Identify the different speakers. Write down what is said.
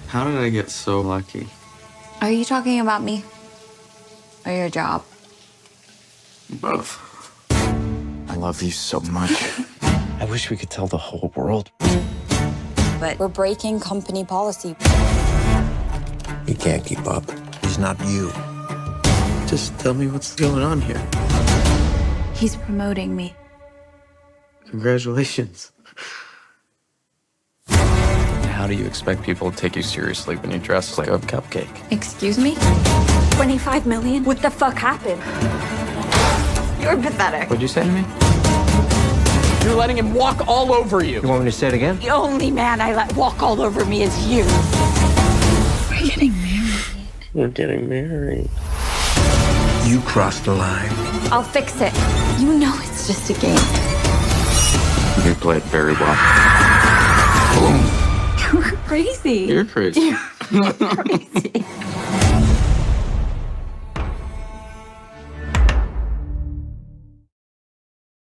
Speaker 1: How did I get so lucky?
Speaker 2: Are you talking about me? Or your job?
Speaker 1: Both.
Speaker 3: I love you so much. I wish we could tell the whole world.
Speaker 2: But we're breaking company policy.
Speaker 3: He can't keep up. He's not you.
Speaker 1: Just tell me what's going on here.
Speaker 2: He's promoting me.
Speaker 1: Congratulations.
Speaker 3: How do you expect people to take you seriously when you dress like a cupcake?
Speaker 2: Excuse me?
Speaker 4: 25 million? What the fuck happened? You're pathetic.
Speaker 3: What'd you say to me? You're letting him walk all over you. You want me to say it again?
Speaker 4: The only man I let walk all over me is you.
Speaker 2: We're getting married.
Speaker 1: We're getting married.
Speaker 3: You crossed the line.
Speaker 4: I'll fix it.
Speaker 2: You know it's just a game.
Speaker 3: You played very well.
Speaker 2: You're crazy.
Speaker 1: You're crazy.
Speaker 2: You're crazy.